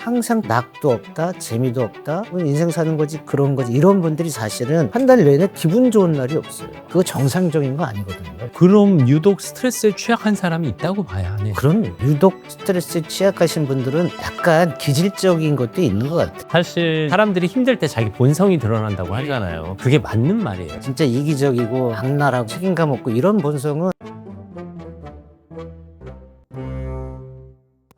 항상 낙도 없다, 재미도 없다, 인생 사는 거지 그런 거지 이런 분들이 사실은 한 달 내내 기분 좋은 날이 없어요. 그거 정상적인 거 아니거든요. 그럼 유독 스트레스에 취약한 사람이 있다고 봐야 하네. 그럼 유독 스트레스에 취약하신 분들은 약간 기질적인 것도 있는 것 같아요. 사실 사람들이 힘들 때 자기 본성이 드러난다고 하잖아요. 그게 맞는 말이에요. 진짜 이기적이고 악랄하고 책임감 없고 이런 본성은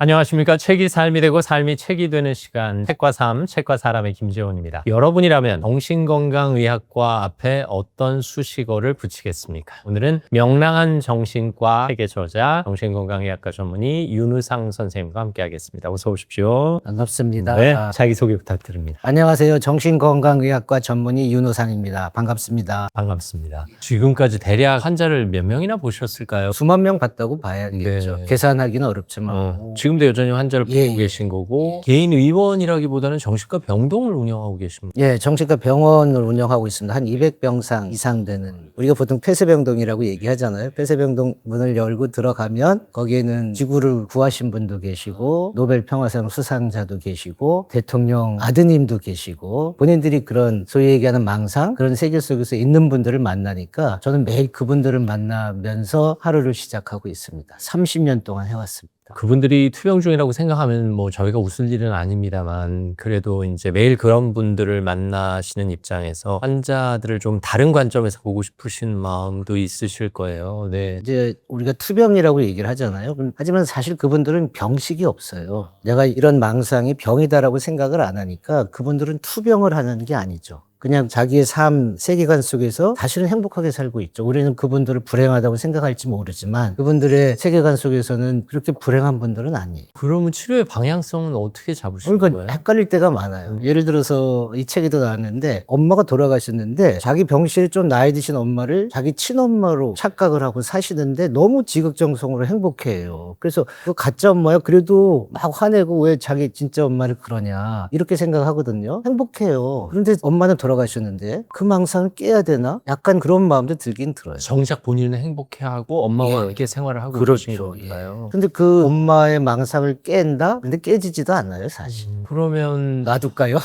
안녕하십니까. 책이 삶이 되고 삶이 책이 되는 시간, 책과 삶, 책과 사람의 김재원입니다. 여러분이라면 정신건강의학과 앞에 어떤 수식어를 붙이겠습니까? 오늘은 명랑한 정신과 책의 저자, 정신건강의학과 전문의 윤우상 선생님과 함께 하겠습니다. 어서 오십시오. 반갑습니다. 네, 자기소개 부탁드립니다. 안녕하세요. 정신건강의학과 전문의 윤호상입니다. 반갑습니다. 반갑습니다. 지금까지 대략 환자를 몇 명이나 보셨을까요? 수만 명 봤다고 봐야겠죠. 네. 계산하기는 어렵지만 지금도 여전히 환자를 보고 예. 계신 거고, 개인 의원이라기보다는 정신과 병동을 운영하고 계십니다. 예, 정신과 병원을 운영하고 있습니다. 한 200병상 이상 되는, 우리가 보통 폐쇄병동이라고 얘기하잖아요. 폐쇄병동 문을 열고 들어가면 거기에는 지구를 구하신 분도 계시고 노벨 평화상 수상자도 계시고 대통령 아드님도 계시고 본인들이 그런 소위 얘기하는 망상 그런 세계 속에서 있는 분들을 만나니까 저는 매일 그분들을 만나면서 하루를 시작하고 있습니다. 30년 동안 해왔습니다. 그분들이 투병 중이라고 생각하면 뭐 저희가 웃을 일은 아닙니다만, 그래도 이제 매일 그런 분들을 만나시는 입장에서 환자들을 좀 다른 관점에서 보고 싶으신 마음도 있으실 거예요. 네. 이제 우리가 투병이라고 얘기를 하잖아요. 하지만 사실 그분들은 병식이 없어요. 내가 이런 망상이 병이다라고 생각을 안 하니까 그분들은 투병을 하는 게 아니죠. 그냥 자기의 삶 세계관 속에서 사실은 행복하게 살고 있죠. 우리는 그분들을 불행하다고 생각할지 모르지만 그분들의 세계관 속에서는 그렇게 불행한 분들은 아니에요. 그러면 치료의 방향성은 어떻게 잡으실 그러니까 거예요? 헷갈릴 때가 많아요. 예를 들어서 이 책에도 나왔는데 엄마가 돌아가셨는데 자기 병실에 좀 나이 드신 엄마를 자기 친엄마로 착각을 하고 사시는데 너무 지극정성으로 행복해해요. 그래서 그 가짜 엄마야 그래도 막 화내고 왜 자기 진짜 엄마를 그러냐 이렇게 생각하거든요. 행복해요. 그런데 엄마는 돌아가셨는데 그 망상을 깨야 되나? 약간 그런 마음도 들긴 들어요. 정작 본인은 행복해하고 엄마와 예. 이렇게 생활을 하고 그렇죠. 계신 건가요? 근데 그 엄마의 망상을 깬다? 근데 깨지지도 않아요, 사실. 그러면 놔둘까요?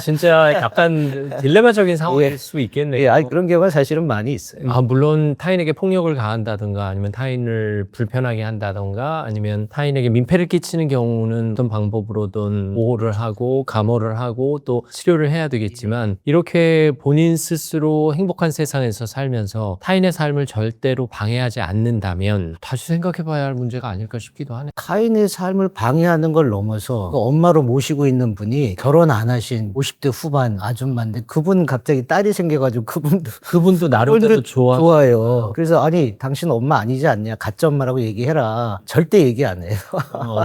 진짜 약간 딜레마적인 상황일 수 있겠네요. 예, 아니, 그런 경우가 사실은 많이 있어요. 물론 타인에게 폭력을 가한다든가 아니면 타인을 불편하게 한다든가 아니면 타인에게 민폐를 끼치는 경우는 어떤 방법으로든 보호를 하고 감호를 하고 또 치료를 해야 되겠지만, 이렇게 본인 스스로 행복한 세상에서 살면서 타인의 삶을 절대로 방해하지 않는다면 다시 생각해봐야 할 문제가 아닐까 싶기도 하네요. 타인의 삶을 방해하는 걸 넘어서 그 엄마로 모시고 있는 분이 결혼 안 하신 50대 후반 아줌마인데 그분 갑자기 딸이 생겨가지고 그분도 나름대로 좋아해요. 그래서 아니 당신 엄마 아니지 않냐 가짜 엄마라고 얘기해라. 절대 얘기 안 해요.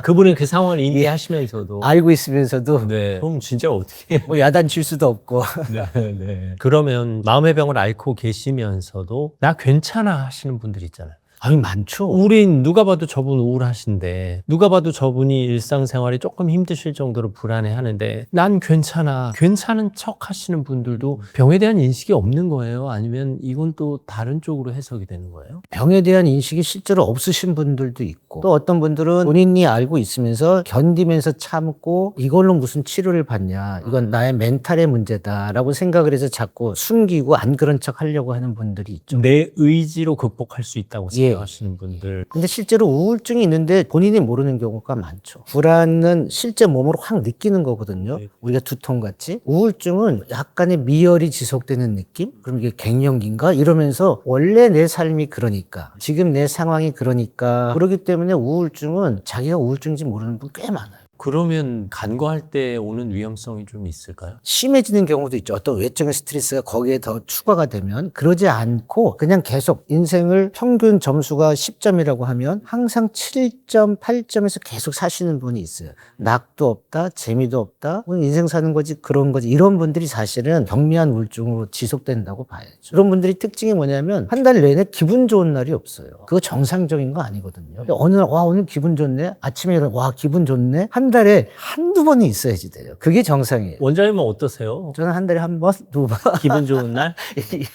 그분은 그 상황을 인지하시면서도 알고 있으면서도 네. 그럼 진짜 어떻게 뭐 야단칠 수도 없고. 네. 그러면 마음의 병을 앓고 계시면서도 나 괜찮아 하시는 분들 있잖아요. 아니 많죠. 우린 누가 봐도 저분 우울하신데, 누가 봐도 저분이 일상생활이 조금 힘드실 정도로 불안해하는데 난 괜찮아, 괜찮은 척 하시는 분들도 병에 대한 인식이 없는 거예요? 아니면 이건 또 다른 쪽으로 해석이 되는 거예요? 병에 대한 인식이 실제로 없으신 분들도 있고 또 어떤 분들은 본인이 알고 있으면서 견디면서 참고 이걸로 무슨 치료를 받냐 이건 나의 멘탈의 문제다라고 생각을 해서 자꾸 숨기고 안 그런 척 하려고 하는 분들이 있죠. 내 의지로 극복할 수 있다고 예. 생각하시는 분들. 근데 실제로 우울증이 있는데 본인이 모르는 경우가 많죠. 불안은 실제 몸으로 확 느끼는 거거든요. 네. 우리가 두통같이. 우울증은 약간의 미열이 지속되는 느낌? 그럼 이게 갱년기인가? 이러면서 원래 내 삶이 그러니까 지금 내 상황이 그러니까 그렇기 때문에 우울증은 자기가 우울증인지 모르는 분 꽤 많아요. 그러면 간과할 때 오는 위험성이 좀 있을까요? 심해지는 경우도 있죠. 어떤 외적인 스트레스가 거기에 더 추가가 되면 그러지 않고 그냥 계속 인생을 평균 점수가 10점이라고 하면 항상 7점, 8점에서 계속 사시는 분이 있어요. 낙도 없다, 재미도 없다, 인생 사는 거지 그런 거지 이런 분들이 사실은 경미한 우울증으로 지속된다고 봐야죠. 그런 분들이 특징이 뭐냐면 한 달 내내 기분 좋은 날이 없어요. 그거 정상적인 거 아니거든요. 어느 날 와 오늘 기분 좋네, 아침에 일어나 와 기분 좋네, 한 한 달에 한두 번은 있어야지 돼요. 그게 정상이에요. 원장님은 어떠세요? 저는 한 달에 한 번, 두 번. 기분 좋은 날?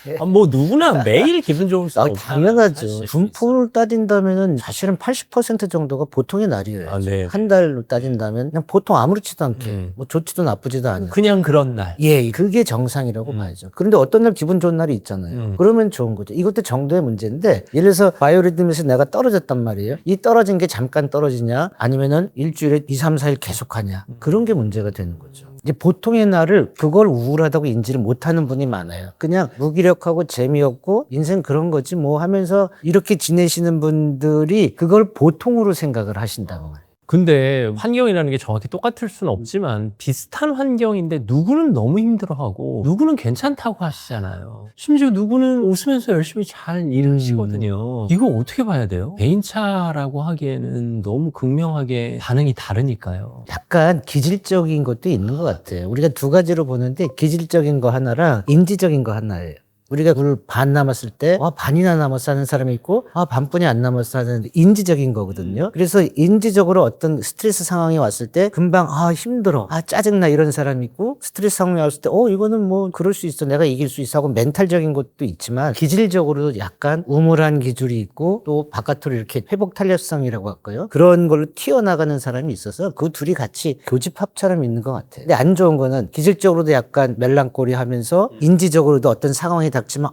예. 아, 뭐 누구나 매일 기분 좋을 수 아, 없잖아요. 당연하죠. 분포를 따진다면은 사실은 80% 정도가 보통의 날이에요. 아, 네. 한 달로 따진다면 그냥 보통 아무렇지도 않게 뭐 좋지도 나쁘지도 않아요. 그냥 그런 날. 예, 그게 정상이라고 봐야죠. 그런데 어떤 날 기분 좋은 날이 있잖아요. 그러면 좋은 거죠. 이것도 정도의 문제인데, 예를 들어서 바이오리듬에서 내가 떨어졌단 말이에요. 이 떨어진 게 잠깐 떨어지냐, 아니면은 일주일에 2, 3, 4일 계속하냐. 그런 게 문제가 되는 거죠. 이제 보통의 날을 그걸 우울하다고 인지를 못하는 분이 많아요. 그냥 무기력하고 재미없고 인생 그런 거지 뭐 하면서 이렇게 지내시는 분들이 그걸 보통으로 생각을 하신다고 말이에요. 근데 환경이라는 게 정확히 똑같을 수는 없지만 비슷한 환경인데 누구는 너무 힘들어하고 누구는 괜찮다고 하시잖아요. 심지어 누구는 웃으면서 열심히 잘 일하시거든요. 이거 어떻게 봐야 돼요? 개인차라고 하기에는 너무 극명하게 반응이 다르니까요. 약간 기질적인 것도 있는 것 같아요. 우리가 두 가지로 보는데 기질적인 거 하나랑 인지적인 거 하나예요. 우리가 물 반 남았을 때, 반이나 남았어 하는 사람이 있고, 반뿐이 안 남았어 하는 인지적인 거거든요. 그래서 인지적으로 어떤 스트레스 상황이 왔을 때, 금방, 힘들어, 짜증나 이런 사람이 있고, 스트레스 상황이 왔을 때, 이거는 뭐, 그럴 수 있어. 내가 이길 수 있어 하고 멘탈적인 것도 있지만, 기질적으로도 약간 우물한 기질이 있고, 또 바깥으로 이렇게 회복 탄력성이라고 할까요? 그런 걸로 튀어나가는 사람이 있어서, 그 둘이 같이 교집합처럼 있는 것 같아요. 근데 안 좋은 거는, 기질적으로도 약간 멜랑콜리 하면서, 인지적으로도 어떤 상황이 닥치면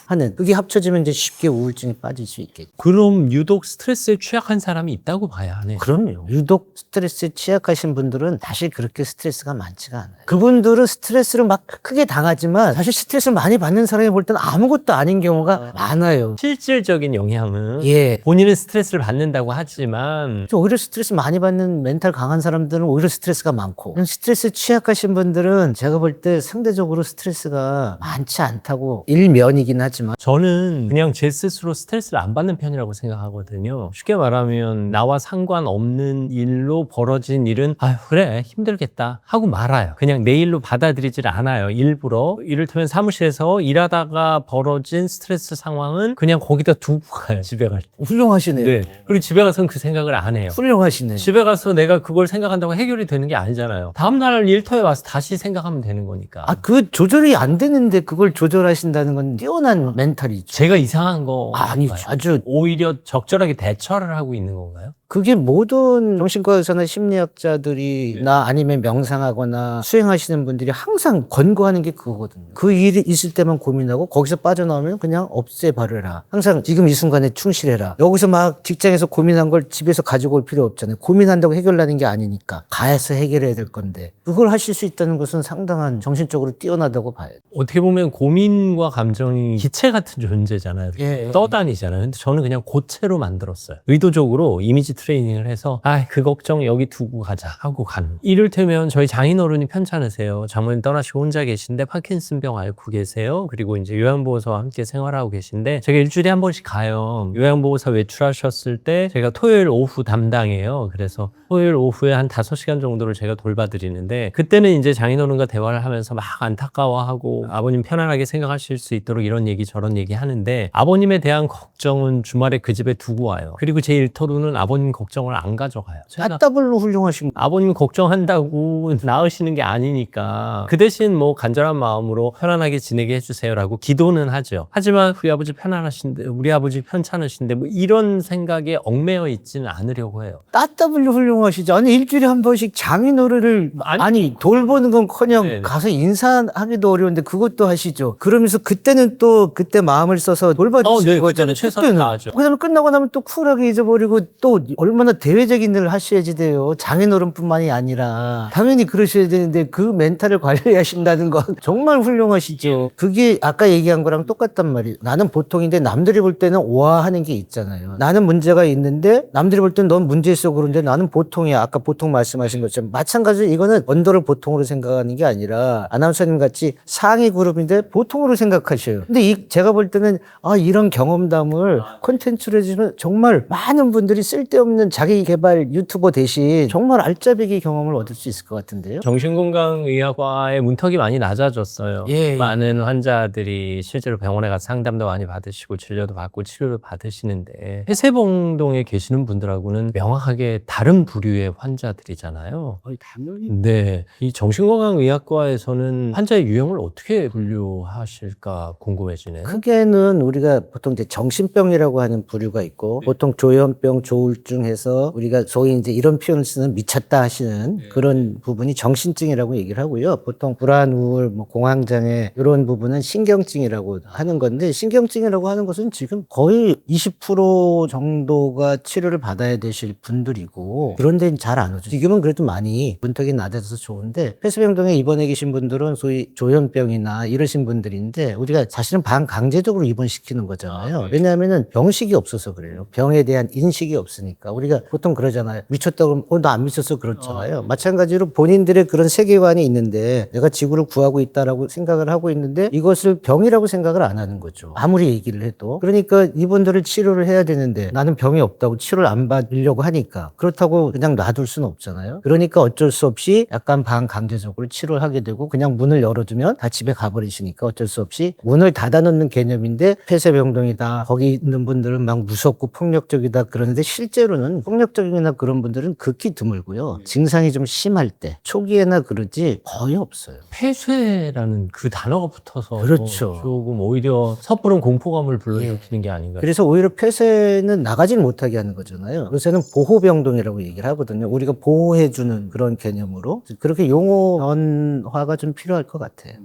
하는 그게 합쳐지면 이제 쉽게 우울증에 빠질 수 있겠죠. 그럼 유독 스트레스에 취약한 사람이 있다고 봐야 하네. 그럼요. 유독 스트레스에 취약하신 분들은 사실 그렇게 스트레스가 많지가 않아요. 그분들은 스트레스를 막 크게 당하지만 사실 스트레스를 많이 받는 사람이 볼 때는 아무것도 아닌 경우가 많아요. 실질적인 영향은 예. 본인은 스트레스를 받는다고 하지만 오히려 스트레스 많이 받는 멘탈 강한 사람들은 오히려 스트레스가 많고, 스트레스에 취약하신 분들은 제가 볼 때 상대적으로 스트레스가 많지 않다고 일면이긴 하지만 저는 그냥 제 스스로 스트레스를 안 받는 편이라고 생각하거든요. 쉽게 말하면 나와 상관없는 일로 벌어진 일은 그래 힘들겠다 하고 말아요. 그냥 내 일로 받아들이질 않아요. 일부러. 이를테면 사무실에서 일하다가 벌어진 스트레스 상황은 그냥 거기다 두고 가요. 집에 갈 때. 훌륭하시네요. 네. 그리고 집에 가서는 그 생각을 안 해요. 훌륭하시네요. 집에 가서 내가 그걸 생각한다고 해결이 되는 게 아니잖아요. 다음날 일터에 와서 다시 생각하면 되는 거니까. 그 조절이 안 되는데 그걸 조절하신다는 건 뛰어난 멘탈이죠. 제가 이상한 거 아니, 아닌가요? 아주 오히려 적절하게 대처를 하고 있는 건가요? 그게 모든 정신과 의사나 심리학자들이나 아니면 명상하거나 수행하시는 분들이 항상 권고하는 게 그거거든요. 그 일이 있을 때만 고민하고 거기서 빠져나오면 그냥 없애버려라. 항상 지금 이 순간에 충실해라. 여기서 막 직장에서 고민한 걸 집에서 가지고 올 필요 없잖아요. 고민한다고 해결나는 게 아니니까 가서 해결해야 될 건데 그걸 하실 수 있다는 것은 상당한 정신적으로 뛰어나다고 봐요. 어떻게 보면 고민과 감정이 기체 같은 존재잖아요. 예. 떠다니잖아요. 근데 저는 그냥 고체로 만들었어요. 의도적으로 이미지 트레이닝을 해서 그 걱정 여기 두고 가자 하고 가는. 이를테면 저희 장인어른이 편찮으세요. 장모님 떠나시고 혼자 계신데 파킨슨병 앓고 계세요. 그리고 이제 요양보호사와 함께 생활하고 계신데 제가 일주일에 한 번씩 가요. 요양보호사 외출하셨을 때 제가 토요일 오후 담당해요. 그래서 토요일 오후에 한 5시간 정도를 제가 돌봐드리는데 그때는 이제 장인어른과 대화를 하면서 막 안타까워하고 아버님 편안하게 생각하실 수 있도록 이런 얘기 저런 얘기 하는데 아버님에 대한 걱정은 주말에 그 집에 두고 와요. 그리고 제 일터로는 아버님 걱정을 안 가져가요. 따따블로 훌륭하신 아버님 걱정한다고 나으시는 게 아니니까 그 대신 뭐 간절한 마음으로 편안하게 지내게 해주세요라고 기도는 하죠. 하지만 우리 아버지 편안하신데 우리 아버지 편찮으신데 뭐 이런 생각에 얽매여 있지는 않으려고 해요. 따따블로 훌륭하시죠. 아니 일주일에 한 번씩 장인어른을 아니 돌보는 건커녕 네네. 가서 인사하기도 어려운데 그것도 하시죠. 그러면서 그때는 또 그때 마음을 써서 돌봐주시는 네, 거잖아요. 최선을 다하죠. 그다음에 끝나고 나면 또 쿨하게 잊어버리고 또 얼마나 대외적인 일을 하셔야지 돼요. 장인어른뿐만이 아니라 당연히 그러셔야 되는데 그 멘탈을 관리하신다는 건 정말 훌륭하시죠. 그게 아까 얘기한 거랑 똑같단 말이에요. 나는 보통인데 남들이 볼 때는 오하하는 게 있잖아요. 나는 문제가 있는데 남들이 볼 때는 넌 문제 있어 그런데 나는 보통이야. 아까 보통 말씀하신 것처럼 마찬가지로 이거는 언더를 보통으로 생각하는 게 아니라 아나운서님 같이 상위 그룹인데 보통으로 생각하셔요. 근데 제가 볼 때는 이런 경험담을 콘텐츠로 해주면 정말 많은 분들이 쓸데없는 쓸데없는 자기 개발 유튜버 대신 정말 알짜배기 경험을 얻을 수 있을 것 같은데요. 정신건강의학과의 문턱이 많이 낮아졌어요. 예, 예. 많은 환자들이 실제로 병원에 가서 상담도 많이 받으시고 진료도 받고 치료도 받으시는데 폐쇄병동에 계시는 분들하고는 명확하게 다른 부류의 환자들이잖아요. 거의 당연히. 네, 이 정신건강의학과에서는 환자의 유형을 어떻게 분류하실까 궁금해지네요. 크게는 우리가 보통 이제 정신병이라고 하는 부류가 있고 보통 조현병, 조울증 해서 우리가 소위 이제 이런 표현을 쓰는 미쳤다 하시는 그런 부분이 정신증이라고 얘기를 하고요. 보통 불안, 우울, 뭐 공황장애 이런 부분은 신경증이라고 하는 건데 신경증이라고 하는 것은 지금 거의 20% 정도가 치료를 받아야 되실 분들이고 그런 데는 잘 안 오죠. 지금은 그래도 많이 문턱이 낮아져서 좋은데 폐쇄병동에 입원해 계신 분들은 소위 조현병이나 이러신 분들인데 우리가 사실은 반강제적으로 입원시키는 거잖아요. 왜냐하면은 병식이 없어서 그래요. 병에 대한 인식이 없으니까. 우리가 보통 그러잖아요. 미쳤다고 그러면 나 안 미쳤어 그렇잖아요. 마찬가지로 본인들의 그런 세계관이 있는데 내가 지구를 구하고 있다라고 생각을 하고 있는데 이것을 병이라고 생각을 안 하는 거죠. 아무리 얘기를 해도. 그러니까 이분들을 치료를 해야 되는데 나는 병이 없다고 치료를 안 받으려고 하니까 그렇다고 그냥 놔둘 수는 없잖아요. 그러니까 어쩔 수 없이 약간 반강제적으로 치료를 하게 되고 그냥 문을 열어두면 다 집에 가버리시니까 어쩔 수 없이 문을 닫아놓는 개념인데 폐쇄병동이다. 거기 있는 분들은 막 무섭고 폭력적이다 그러는데 실제로는 폭력적이나 그런 분들은 극히 드물고요. 증상이 좀 심할 때 초기에나 그러지 거의 없어요. 폐쇄라는 그 단어가 붙어서 그렇죠. 조금 오히려 섣부른 공포감을 불러일으키는 게 아닌가요? 그래서 오히려 폐쇄는 나가질 못하게 하는 거잖아요. 요새는 보호병동이라고 얘기를 하거든요. 우리가 보호해주는 그런 개념으로 그렇게 용어 변화가 좀 필요할 것 같아요.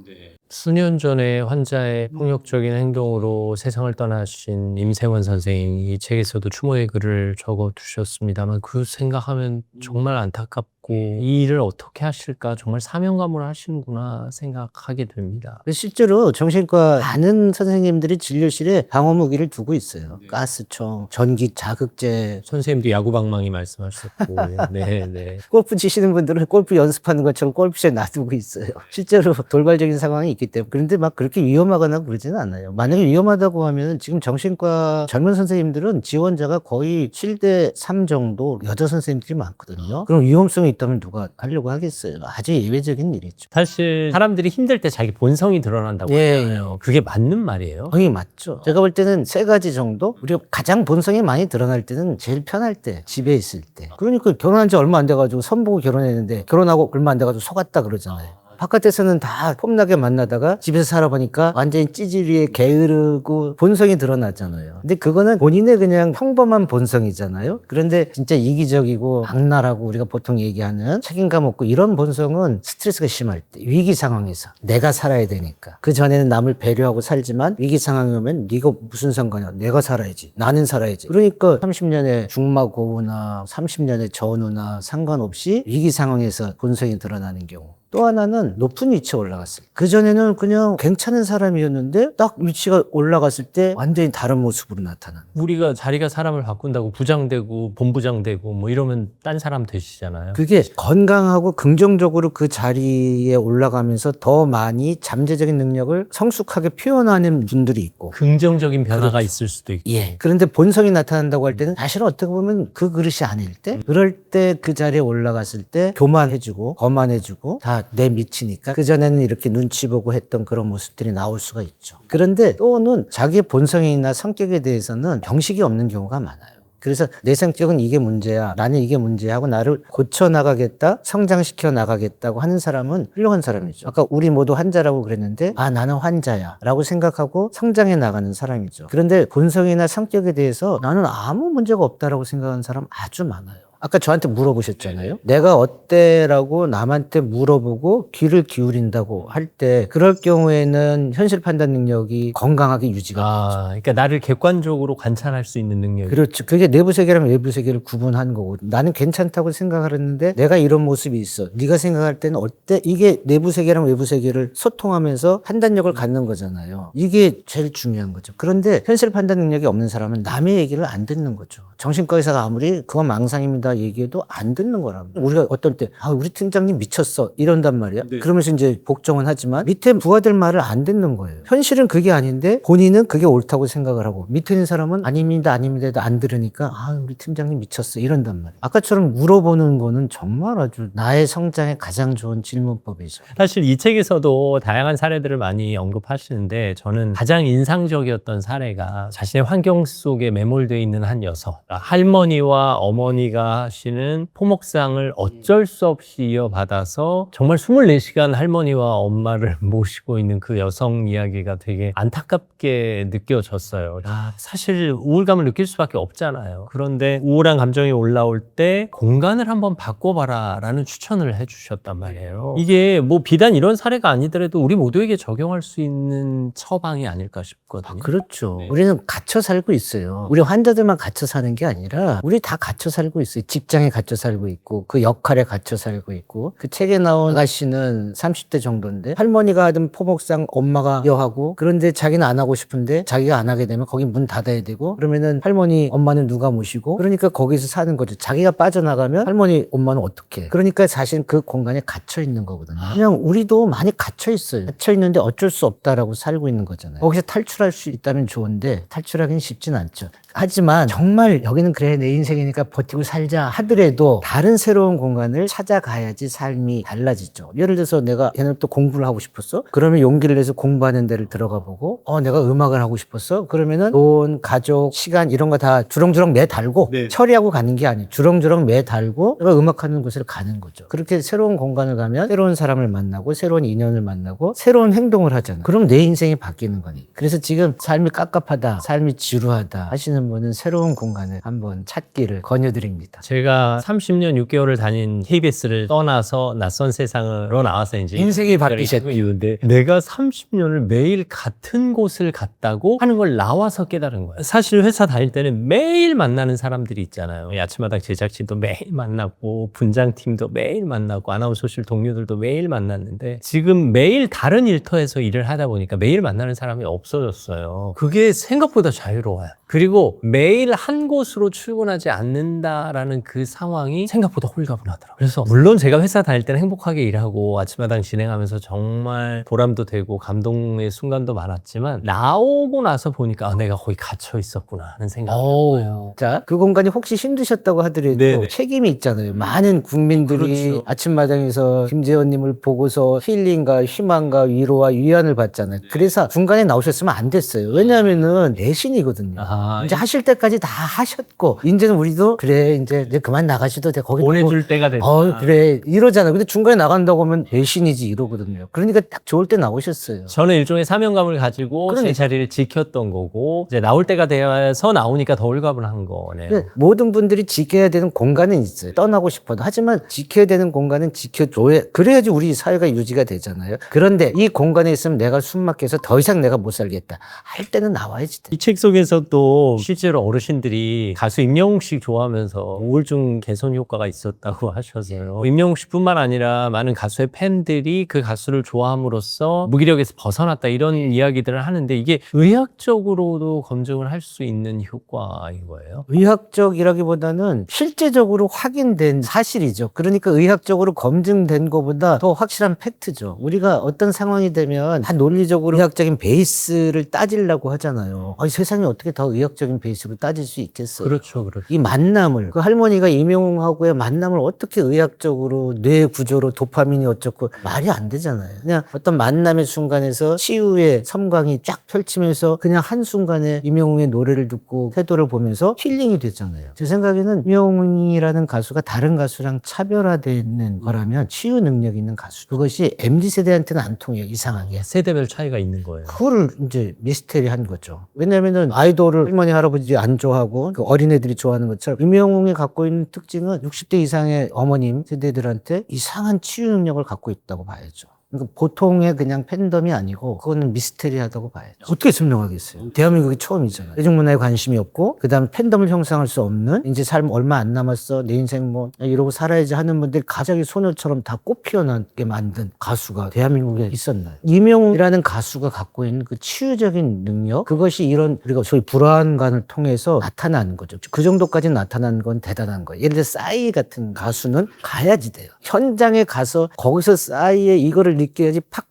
수년 전에 환자의 폭력적인 행동으로 세상을 떠나신 임세원 선생님이 이 책에서도 추모의 글을 적어 두셨습니다만 그 생각하면 정말 안타깝고 이 일을 어떻게 하실까 정말 사명감으로 하시는구나 생각하게 됩니다. 실제로 정신과 많은 선생님들이 진료실에 방어 무기를 두고 있어요. 가스총, 전기 자극제. 선생님도 야구방망이 말씀하셨고 네. 골프 치시는 분들은 골프 연습하는 것처럼 골프장에 놔두고 있어요. 실제로 돌발적인 상황이 있기 때문에. 그런데 막 그렇게 위험하거나 그러지는 않아요. 만약에 위험하다고 하면 지금 정신과 젊은 선생님들은 지원자가 거의 7대 3 정도 여자 선생님들이 많거든요. 그럼 위험성이 있다면 누가 하려고 하겠어요. 아주 예외적인 일이죠. 사실 사람들이 힘들 때 자기 본성이 드러난다고 하잖아요. 그게 맞는 말이에요? 거의 맞죠. 제가 볼 때는 3가지 정도? 우리가 가장 본성이 많이 드러날 때는 제일 편할 때, 집에 있을 때. 그러니까 결혼한 지 얼마 안 돼가지고 선보고 결혼했는데 결혼하고 얼마 안 돼가지고 속았다 그러잖아요. 바깥에서는 다 폼나게 만나다가 집에서 살아보니까 완전히 찌질이에 게으르고 본성이 드러나잖아요. 근데 그거는 본인의 그냥 평범한 본성이잖아요. 그런데 진짜 이기적이고 악랄하고 우리가 보통 얘기하는 책임감 없고 이런 본성은 스트레스가 심할 때, 위기 상황에서 내가 살아야 되니까. 그 전에는 남을 배려하고 살지만 위기 상황이 오면 네가 무슨 상관이야. 내가 살아야지. 나는 살아야지. 그러니까 30년의 중마고우나 30년의 전우나 상관없이 위기 상황에서 본성이 드러나는 경우. 또 하나는 높은 위치에 올라갔을 때. 그전에는 그냥 괜찮은 사람이었는데 딱 위치가 올라갔을 때 완전히 다른 모습으로 나타나는. 우리가 자리가 사람을 바꾼다고 부장되고 본부장되고 뭐 이러면 딴 사람 되시잖아요. 그게 건강하고 긍정적으로 그 자리에 올라가면서 더 많이 잠재적인 능력을 성숙하게 표현하는 분들이 있고. 긍정적인 변화가 있을 수도 있고. 예. 그런데 본성이 나타난다고 할 때는 사실 어떻게 보면 그 그릇이 아닐 때, 그럴 때 그 자리에 올라갔을 때 교만해지고 거만해지고 다 내 미치니까 그전에는 이렇게 눈치 보고 했던 그런 모습들이 나올 수가 있죠. 그런데 또는 자기의 본성이나 성격에 대해서는 병식이 없는 경우가 많아요. 그래서 내 성격은 이게 문제야. 나는 이게 문제야 하고 나를 고쳐나가겠다, 성장시켜 나가겠다고 하는 사람은 훌륭한 사람이죠. 아까 우리 모두 환자라고 그랬는데 나는 환자야 라고 생각하고 성장해 나가는 사람이죠. 그런데 본성이나 성격에 대해서 나는 아무 문제가 없다라고 생각하는 사람 아주 많아요. 아까 저한테 물어보셨잖아요. 내가 어때라고 남한테 물어보고 귀를 기울인다고 할 때 그럴 경우에는 현실 판단 능력이 건강하게 유지가 그러니까 나를 객관적으로 관찰할 수 있는 능력. 그렇죠. 그게 내부 세계랑 외부 세계를 구분하는 거고 나는 괜찮다고 생각을 했는데 내가 이런 모습이 있어. 네가 생각할 때는 어때? 이게 내부 세계랑 외부 세계를 소통하면서 판단력을 갖는 거잖아요. 이게 제일 중요한 거죠. 그런데 현실 판단 능력이 없는 사람은 남의 얘기를 안 듣는 거죠. 정신과 의사가 아무리 그건 망상입니다 할머니가 얘기해도 안 듣는 거란 말이야. 우리가 어떤 때 우리 팀장님 미쳤어 이런단 말이야. 그러면서 이제 복종은 하지만 밑에 부하들 말을 안 듣는 거예요. 현실은 그게 아닌데 본인은 그게 옳다고 생각을 하고 밑에 있는 사람은 아닙니다 해도 안 들으니까 우리 팀장님 미쳤어 이런단 말이야. 아까처럼 물어보는 거는 정말 아주 나의 성장에 가장 좋은 질문법이죠. 사실 이 책에서도 다양한 사례들을 많이 언급하시는데 저는 가장 인상적이었던 사례가 자신의 환경 속에 매몰되어 있는 한 여성, 할머니와 어머니가 하시는 토목상을 어쩔 수 없이 이어받아서 정말 24시간 할머니와 엄마를 모시고 있는 그 여성 이야기가 되게 안타깝게 느껴졌어요. 사실 우울감을 느낄 수밖에 없잖아요. 그런데 우울한 감정이 올라올 때 공간을 한번 바꿔봐라 라는 추천을 해주셨단 말이에요. 이게 뭐 비단 이런 사례가 아니더라도 우리 모두에게 적용할 수 있는 처방이 아닐까 싶거든요. 그렇죠. 우리는 갇혀 살고 있어요. 우리 환자들만 갇혀 사는 게 아니라 우리 다 갇혀 살고 있어요. 직장에 갇혀 살고 있고 그 역할에 갇혀 살고 있고 그 책에 나온 아가씨는 30대 정도인데 할머니가 하던 포목상 엄마가 이어하고 그런데 자기는 안 하고 싶은데 자기가 안 하게 되면 거기 문 닫아야 되고 그러면은 할머니 엄마는 누가 모시고 그러니까 거기서 사는 거죠. 자기가 빠져나가면 할머니 엄마는 어떻게 그러니까 사실 그 공간에 갇혀 있는 거거든요. 그냥 우리도 많이 갇혀 있어요. 갇혀 있는데 어쩔 수 없다라고 살고 있는 거잖아요. 거기서 탈출할 수 있다면 좋은데 탈출하기는 쉽진 않죠. 하지만 정말 여기는 그래 내 인생이니까 버티고 살자 하더라도 다른 새로운 공간을 찾아가야지 삶이 달라지죠. 예를 들어서 내가 얘는 또 공부를 하고 싶었어? 그러면 용기를 내서 공부하는 데를 들어가 보고 내가 음악을 하고 싶었어? 그러면은 돈, 가족, 시간 이런 거 다 주렁주렁 매달고 처리하고 가는 게 아니에요. 주렁주렁 매달고 내가 음악하는 곳을 가는 거죠. 그렇게 새로운 공간을 가면 새로운 사람을 만나고 새로운 인연을 만나고 새로운 행동을 하잖아. 그럼 내 인생이 바뀌는 거니. 그래서 지금 삶이 깝깝하다, 삶이 지루하다 하시는 분은 새로운 공간을 한번 찾기를 권유드립니다. 제가 30년 6개월을 다닌 KBS를 떠나서 낯선 세상으로 나와서 이제 인생이 바뀌셨죠. 이유인데 내가 30년을 매일 같은 곳을 갔다고 하는 걸 나와서 깨달은 거예요. 사실 회사 다닐 때는 매일 만나는 사람들이 있잖아요. 아침마당 제작진도 매일 만나고 분장팀도 매일 만나고 아나운서실 동료들도 매일 만났는데 지금 매일 다른 일터에서 일을 하다 보니까 매일 만나는 사람이 없어졌어요. 그게 생각보다 자유로워요. 그리고 매일 한 곳으로 출근하지 않는다라는 그 상황이 생각보다 홀가분하더라고요. 그래서 물론 제가 회사 다닐 때는 행복하게 일하고 아침마당 진행하면서 정말 보람도 되고 감동의 순간도 많았지만 나오고 나서 보니까 내가 거기 갇혀 있었구나 하는 생각이 들어요. 자, 그 공간이 혹시 힘드셨다고 하더라도 네네. 책임이 있잖아요. 많은 국민들이 그렇죠. 아침마당에서 김재원님을 보고서 힐링과 희망과 위로와 위안을 받잖아요. 그래서 중간에 나오셨으면 안 됐어요. 왜냐하면은 내신이거든요. 이제 하실 때까지 다 하셨고 이제는 우리도 그래 이제 그만 나가시도 돼. 거기 보내줄 때가 됐다. 그래 이러잖아요. 근데 중간에 나간다고 하면 배신이지 이러거든요. 그러니까 딱 좋을 때 나오셨어요. 저는 일종의 사명감을 가지고 제 그러니까. 자리를 지켰던 거고 이제 나올 때가 되어서 나오니까 더 홀가분한 거네요. 근데 모든 분들이 지켜야 되는 공간은 있어요. 떠나고 싶어도. 하지만 지켜야 되는 공간은 지켜줘야 그래야지 우리 사회가 유지가 되잖아요. 그런데 이 공간에 있으면 내가 숨막혀서 더 이상 내가 못 살겠다 할 때는 나와야지 돼. 이 책 속에서도 실제로 어르신들이 가수 임영웅 씨 좋아하면서 우울증 개선 효과가 있었다고 하셔서요. 임영웅 씨뿐만 아니라 많은 가수의 팬들이 그 가수를 좋아함으로써 무기력에서 벗어났다 이런 이야기들을 하는데 이게 의학적으로도 검증을 할 수 있는 효과인 거예요? 의학적이라기보다는 실제적으로 확인된 사실이죠. 그러니까 의학적으로 검증된 것보다 더 확실한 팩트죠. 우리가 어떤 상황이 되면 다 논리적으로 의학적인 베이스를 따지려고 하잖아요. 세상에 어떻게 더 의학적인 베이스로 따질 수 있겠어요. 그렇죠. 이 만남을 그 할머니가 임영웅하고의 만남을 어떻게 의학적으로 뇌 구조로 도파민이 어쩌고 말이 안 되잖아요. 그냥 어떤 만남의 순간에서 치유의 섬광이 쫙 펼치면서 그냥 한순간에 임영웅의 노래를 듣고 태도를 보면서 힐링이 됐잖아요. 제 생각에는 임영웅이라는 가수가 다른 가수랑 차별화되는 거라면 치유 능력 있는 가수. 그것이 MZ세대한테는 안 통해요. 이상하게. 세대별 차이가 있는 거예요. 그거를 이제 미스테리한 거죠. 왜냐면은 아이돌을 할머니 할아버지 안 좋아하고 그 어린애들이 좋아하는 것처럼 임영웅이 갖고 있는 특징은 60대 이상의 어머님 세대들한테 이상한 치유 능력을 갖고 있다고 봐야죠. 그러니까 보통의 그냥 팬덤이 아니고 그거는 미스테리하다고 봐야죠. 어떻게 설명하겠어요? 대한민국이 처음이잖아요. 대중문화에 관심이 없고 그다음에 팬덤을 형성할 수 없는 이제 삶 얼마 안 남았어 내 인생 뭐 이러고 살아야지 하는 분들이 갑자기 소녀처럼 다 꽃 피어나게 만든 가수가 대한민국에 있었나요? 이명웅이라는 가수가 갖고 있는 그 치유적인 능력 그것이 이런 우리가 소위 불안감을 통해서 나타나는 거죠. 그 정도까지 나타난 건 대단한 거예요. 예를 들어 싸이 같은 가수는 가야지 돼요. 현장에 가서 거기서 싸이의 이거를 느껴야지 팍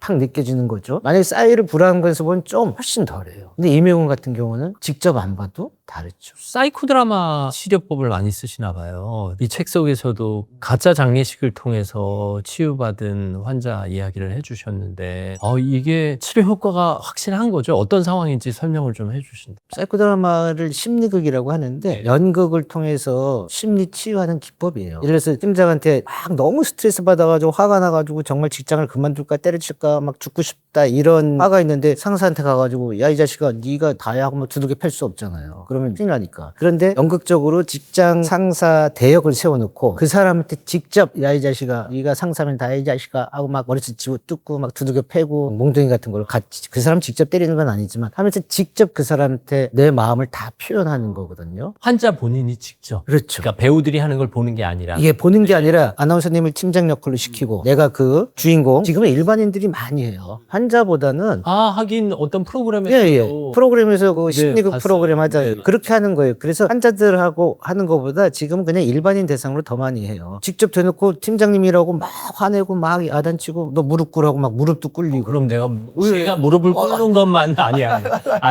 느껴지는 거죠. 만약에 싸이를 불안감에서 보면 좀 훨씬 덜해요. 근데 이명웅 같은 경우는 직접 안 봐도 다르죠. 사이코 드라마 치료법을 많이 쓰시나 봐요. 이 책 속에서도 가짜 장례식을 통해서 치유받은 환자 이야기를 해주셨는데 이게 치료 효과가 확실한 거죠? 어떤 상황인지 설명을 좀 해주신다. 사이코 드라마를 심리극이라고 하는데 연극을 통해서 심리 치유하는 기법이에요. 예를 들어서 팀장한테 막 너무 스트레스 받아가지고 화가 나가지고 정말 직장을 그만둘까 때려칠까 막 죽고 싶다 이런 화가 있는데 상사한테 가가지고 야 이 자식아 네가 다야 하고 막 두들겨 팰 수 없잖아요. 그러면 큰일 나니까. 그런데 연극적으로 직장 상사 대역을 세워놓고 그 사람한테 직접 야 이 자식아 네가 상사면 다야 이 자식아 하고 막 머리채 집어 뜯고 막 두들겨 패고 몽둥이 같은 걸 같이 그 사람 직접 때리는 건 아니지만 하면서 직접 그 사람한테 내 마음을 다 표현하는 거거든요. 환자 본인이 직접. 그렇죠. 그러니까 배우들이 하는 걸 보는 게 아니라. 이게 보는 게 아니라 아나운서님을 팀장 역할로 시키고 내가 그 주인공 지금은 일반인들이 많이 해요. 환자보다는 하긴 어떤 프로그램에서 예. 프로그램에서 그 심리극 봤어요. 프로그램 하잖아요. 네. 그렇게 하는 거예요. 그래서 환자들하고 하는 것보다 지금은 그냥 일반인 대상으로 더 많이 해요. 직접 대놓고 팀장님이라고 막 화내고 막 야단치고 너 무릎 꿇으라고 막 무릎도 꿇리고. 그럼 제가 무릎을 꿇는 것만 아니야.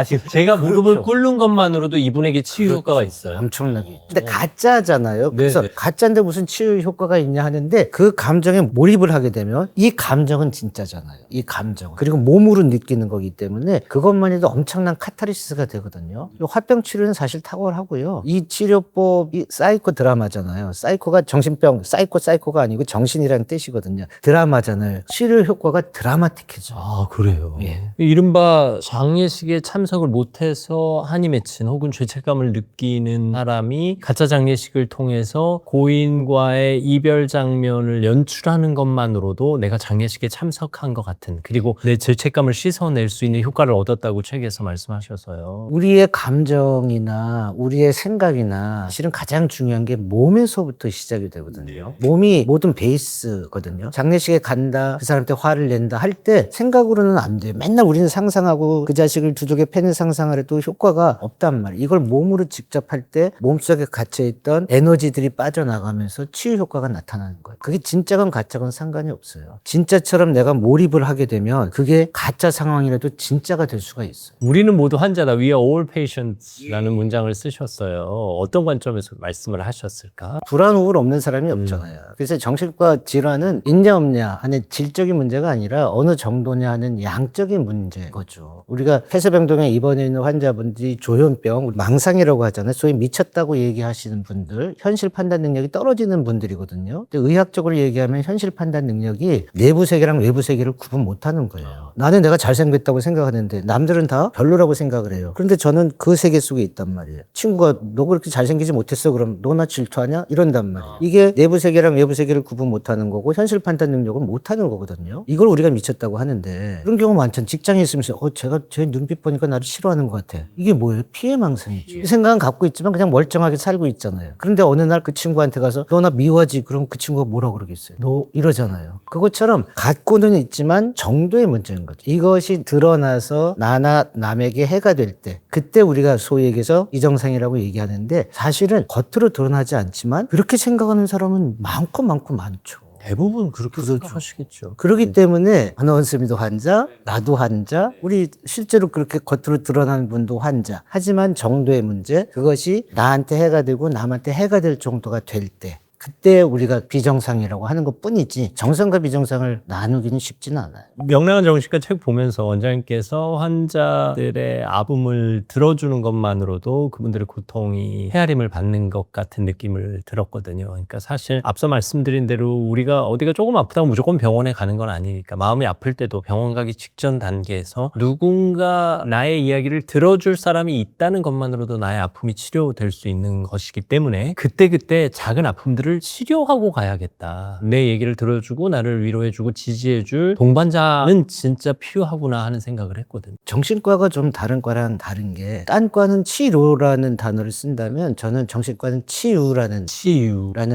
지금 제가 무릎을 꿇는 것만으로도 이분에게 치유 효과가 있어요. 엄청나게. 근데 가짜잖아요. 그래서 네네. 가짜인데 무슨 치유 효과가 있냐 하는데 그 감정에 몰입을 하게 되면 이 감정은 진짜잖아요. 이 감정은. 그리고 몸으로 느끼는 거기 때문에 그것만 해도 엄청난 카타르시스가 되거든요. 이 화병 치료는 사실 탁월하고요. 이 치료법이 사이코 드라마잖아요. 사이코가 정신병, 사이코가 아니고 정신이라는 뜻이거든요. 드라마잖아요. 치료 효과가 드라마틱해져. 그래요. 예. 이른바 장례식에 참석을 못해서 한이 맺힌 혹은 죄책감을 느끼는 사람이 가짜 장례식을 통해서 고인과의 이별 장면을 연출하는 것만으로도 내가 장례식에 참석한 것 같은 그리고 내 죄책감을 씻어낼 수 있는 효과를 얻었다고 책에서 말씀하셔서요. 우리의 감정이나 우리의 생각이나 실은 가장 중요한 게 몸에서부터 시작이 되거든요. 몸이 모든 베이스거든요. 장례식에 간다, 그 사람한테 화를 낸다 할 때 생각으로는 안 돼요. 맨날 우리는 상상하고 그 자식을 두둑에 패는 상상을 해도 효과가 없단 말이에요. 이걸 몸으로 직접 할 때 몸속에 갇혀있던 에너지들이 빠져나가면서 치유 효과가 나타나는 거예요. 그게 진짜건 가짜건 상관이 없어요. 진짜처럼 내가 몰입을 하게 되면 그게 가짜 상황이라도 진짜가 될 수가 있어요. 우리는 모두 환자다. We are all patients라는 문장을 쓰셨어요. 어떤 관점에서 말씀을 하셨을까? 불안, 우울 없는 사람이 없잖아요. 그래서 정신과 질환은 있냐 없냐 하는 질적인 문제가 아니라 어느 정도냐 하는 양적인 문제인 거죠. 우리가 폐쇄병동에 입원해 있는 환자분들이 조현병, 망상이라고 하잖아요. 소위 미쳤다고 얘기하시는 분들, 현실 판단 능력이 떨어지는 분들이거든요. 근데 의학적으로 얘기하면 현실 판단 능력이 내부 세계랑 외부 세계를 구분 못하는 거예요. 나는 내가 잘생겼다고 생각하는데 남들은 다 별로라고 생각을 해요. 그런데 저는 그 세계 속에 있단 말이에요. 친구가 너 그렇게 잘생기지 못했어? 그럼 너나 질투하냐? 이런단 말이에요. 이게 내부 세계랑 외부 세계를 구분 못하는 거고 현실 판단 능력을 못하는 거거든요. 이걸 우리가 미쳤다고 하는데 그런 경우 많잖아요. 직장에 있으면서 제가 제 눈빛 보니까 나를 싫어하는 것 같아. 이게 뭐예요? 피해망상이죠. 이 생각은 갖고 있지만 그냥 멀쩡하게 살고 있잖아요. 그런데 어느 날 그 친구한테 가서 너 나 미워하지? 그럼 그 친구가 뭐라 그러겠어요? 너 이러잖아요. 그것처럼 갖고는 있지만 정도의 문제인 거죠. 이것이 드러나서 나나 남에게 해가 될 때 그때 우리가 소위 얘기해서 이정상이라고 얘기하는데 사실은 겉으로 드러나지 않지만 그렇게 생각하는 사람은 많고 많죠. 대부분 그렇게 생각하시겠죠. 그렇기 때문에 아나운서님도 환자, 나도 환자, 우리 실제로 그렇게 겉으로 드러나는 분도 환자. 하지만 정도의 문제, 그것이 나한테 해가 되고 남한테 해가 될 정도가 될 때 그때 우리가 비정상이라고 하는 것 뿐이지 정상과 비정상을 나누기는 쉽지는 않아요. 명랑한 정신과 책 보면서 원장님께서 환자들의 아픔을 들어주는 것만으로도 그분들의 고통이 헤아림을 받는 것 같은 느낌을 들었거든요. 그러니까 사실 앞서 말씀드린 대로 우리가 어디가 조금 아프다고 무조건 병원에 가는 건 아니니까 마음이 아플 때도 병원 가기 직전 단계에서 누군가 나의 이야기를 들어줄 사람이 있다는 것만으로도 나의 아픔이 치료될 수 있는 것이기 때문에 그때그때 작은 아픔들을 나를 치료하고 가야겠다. 내 얘기를 들어주고 나를 위로해주고 지지해줄 동반자는 진짜 필요하구나 하는 생각을 했거든요. 정신과가 좀 다른 과랑 다른 게, 딴 과는 치료라는 단어를 쓴다면 저는 정신과는 치유라는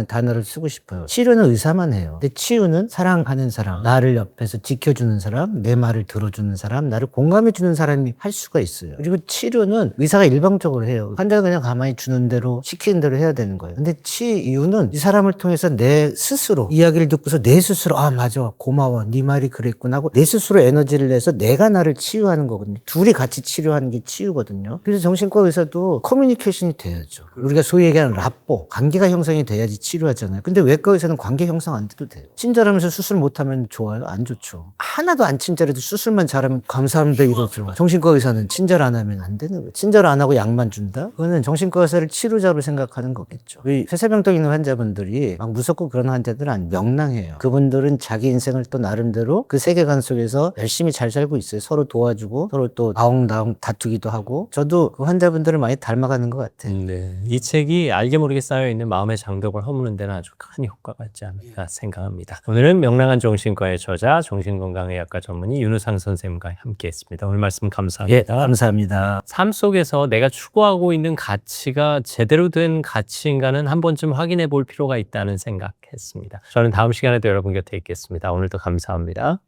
단어를 쓰고 싶어요. 치료는 의사만 해요. 근데 치유는 사랑하는 사람, 나를 옆에서 지켜주는 사람, 내 말을 들어주는 사람, 나를 공감해주는 사람이 할 수가 있어요. 그리고 치료는 의사가 일방적으로 해요. 환자가 그냥 가만히 주는 대로 시키는 대로 해야 되는 거예요. 근데 치유는 이 사람을 통해서 내 스스로 이야기를 듣고서 내 스스로 아 맞아 고마워 네 말이 그랬구나 하고 내 스스로 에너지를 내서 내가 나를 치유하는 거거든요. 둘이 같이 치료하는 게 치유거든요. 그래서 정신과 의사도 커뮤니케이션이 돼야죠. 우리가 소위 얘기하는 라뽀, 관계가 형성이 돼야지 치료하잖아요. 근데 외과 의사는 관계 형성 안 돼도 돼요. 친절하면서 수술 못하면 좋아요? 안 좋죠. 하나도 안 친절해도 수술만 잘하면 감사합니다 이러죠. 정신과 의사는 친절 안 하면 안 되는 거예요. 친절 안 하고 약만 준다? 그거는 정신과 의사를 치료자로 생각하는 거겠죠. 이 폐쇄병동 있는 환자분들이 막 무섭고 그런 환자들은 안 명랑해요. 그분들은 자기 인생을 또 나름대로 그 세계관 속에서 열심히 잘 살고 있어요. 서로 도와주고 서로 또 아웅다웅 다투기도 하고. 저도 그 환자분들을 많이 닮아가는 것 같아요. 네. 이 책이 알게 모르게 쌓여있는 마음의 장벽을 허무는 데는 아주 큰 효과가 있지 않을까 생각합니다. 오늘은 명랑한 정신과의 저자, 정신건강의학과 전문의 윤우상 선생님과 함께했습니다. 오늘 말씀 감사합니다. 예, 감사합니다. 삶 속에서 내가 추구하고 있는 가치가 제대로 된 가치인가는 한 번쯤 확인해 볼 필요가 있다는 생각했습니다. 저는 다음 시간에도 여러분 곁에 있겠습니다. 오늘도 감사합니다.